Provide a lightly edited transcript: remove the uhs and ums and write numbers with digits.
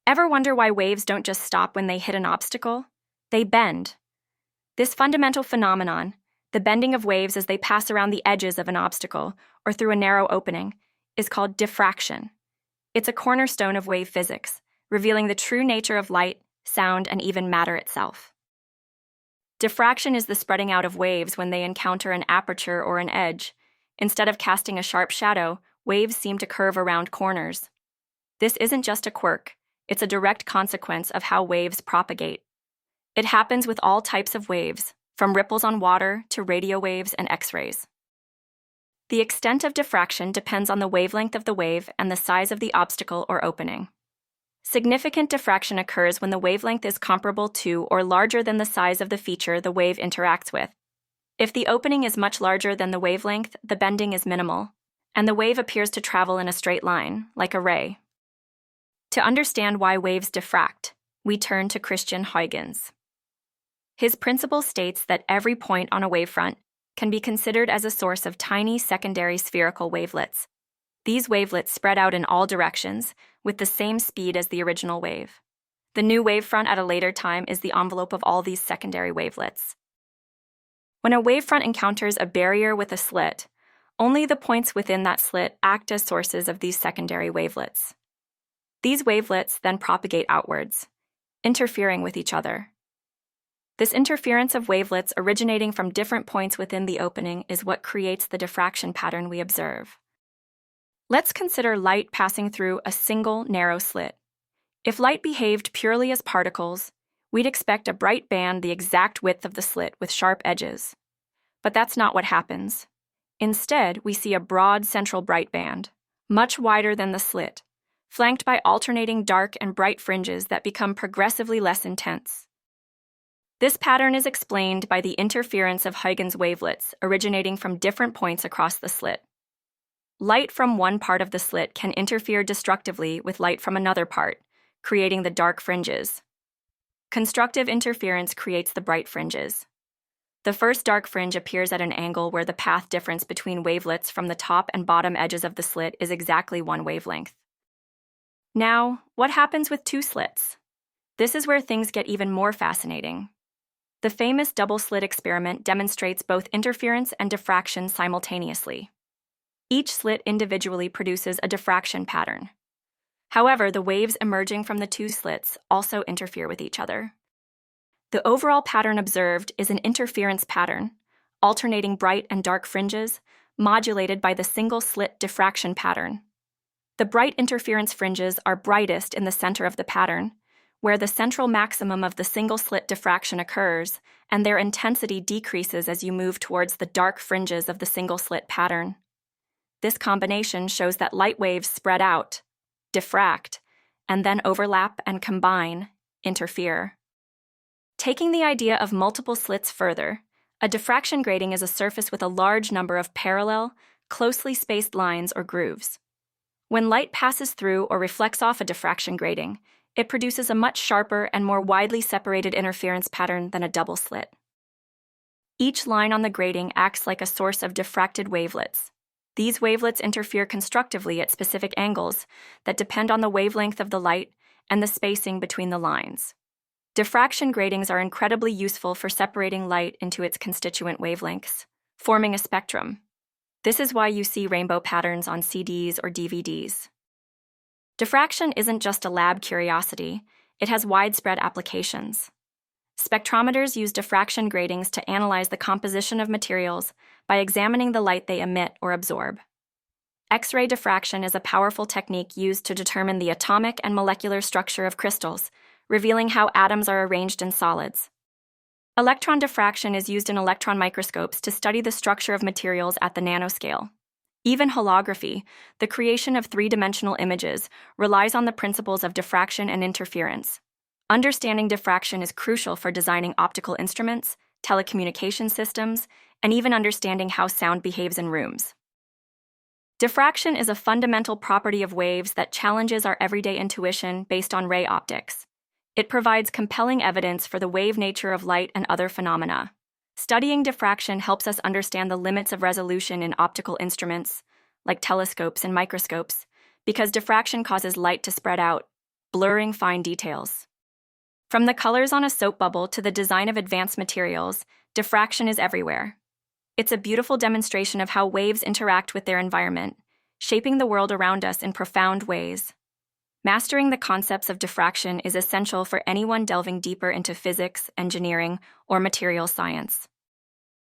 Ever wonder why waves don't just stop when they hit an obstacle? They bend. This fundamental phenomenon, the bending of waves as they pass around the edges of an obstacle or through a narrow opening, is called diffraction. It's a cornerstone of wave physics, revealing the true nature of light, sound, and even matter itself. Diffraction is the spreading out of waves when they encounter an aperture or an edge. Instead of casting a sharp shadow, waves seem to curve around corners. This isn't just a quirk, it's a direct consequence of how waves propagate. It happens with all types of waves, from ripples on water to radio waves and X-rays. The extent of diffraction depends on the wavelength of the wave and the size of the obstacle or opening. Significant diffraction occurs when the wavelength is comparable to or larger than the size of the feature the wave interacts with. If the opening is much larger than the wavelength, the bending is minimal, and the wave appears to travel in a straight line, like a ray. To understand why waves diffract, we turn to Christian Huygens. His principle states that every point on a wavefront can be considered as a source of tiny secondary spherical wavelets. These wavelets spread out in all directions with the same speed as the original wave. The new wavefront at a later time is the envelope of all these secondary wavelets. When a wavefront encounters a barrier with a slit, only the points within that slit act as sources of these secondary wavelets. These wavelets then propagate outwards, interfering with each other. This interference of wavelets originating from different points within the opening is what creates the diffraction pattern we observe. Let's consider light passing through a single narrow slit. If light behaved purely as particles, we'd expect a bright band the exact width of the slit with sharp edges. But that's not what happens. Instead, we see a broad central bright band, much wider than the slit, flanked by alternating dark and bright fringes that become progressively less intense. This pattern is explained by the interference of Huygens wavelets originating from different points across the slit. Light from one part of the slit can interfere destructively with light from another part, creating the dark fringes. Constructive interference creates the bright fringes. The first dark fringe appears at an angle where the path difference between wavelets from the top and bottom edges of the slit is exactly one wavelength. Now, what happens with two slits? This is where things get even more fascinating. The famous double slit experiment demonstrates both interference and diffraction simultaneously. Each slit individually produces a diffraction pattern. However, the waves emerging from the two slits also interfere with each other. The overall pattern observed is an interference pattern, alternating bright and dark fringes, modulated by the single slit diffraction pattern. The bright interference fringes are brightest in the center of the pattern, where the central maximum of the single slit diffraction occurs, and their intensity decreases as you move towards the dark fringes of the single slit pattern. This combination shows that light waves spread out, diffract, and then overlap and combine, interfere. Taking the idea of multiple slits further, a diffraction grating is a surface with a large number of parallel, closely spaced lines or grooves. When light passes through or reflects off a diffraction grating, it produces a much sharper and more widely separated interference pattern than a double slit. Each line on the grating acts like a source of diffracted wavelets. These wavelets interfere constructively at specific angles that depend on the wavelength of the light and the spacing between the lines. Diffraction gratings are incredibly useful for separating light into its constituent wavelengths, forming a spectrum. This is why you see rainbow patterns on CDs or DVDs. Diffraction isn't just a lab curiosity, it has widespread applications. Spectrometers use diffraction gratings to analyze the composition of materials by examining the light they emit or absorb. X-ray diffraction is a powerful technique used to determine the atomic and molecular structure of crystals, revealing how atoms are arranged in solids. Electron diffraction is used in electron microscopes to study the structure of materials at the nanoscale. Even holography, the creation of three-dimensional images, relies on the principles of diffraction and interference. Understanding diffraction is crucial for designing optical instruments, telecommunication systems, and even understanding how sound behaves in rooms. Diffraction is a fundamental property of waves that challenges our everyday intuition based on ray optics. It provides compelling evidence for the wave nature of light and other phenomena. Studying diffraction helps us understand the limits of resolution in optical instruments, like telescopes and microscopes, because diffraction causes light to spread out, blurring fine details. From the colors on a soap bubble to the design of advanced materials, diffraction is everywhere. It's a beautiful demonstration of how waves interact with their environment, shaping the world around us in profound ways. Mastering the concepts of diffraction is essential for anyone delving deeper into physics, engineering, or material science.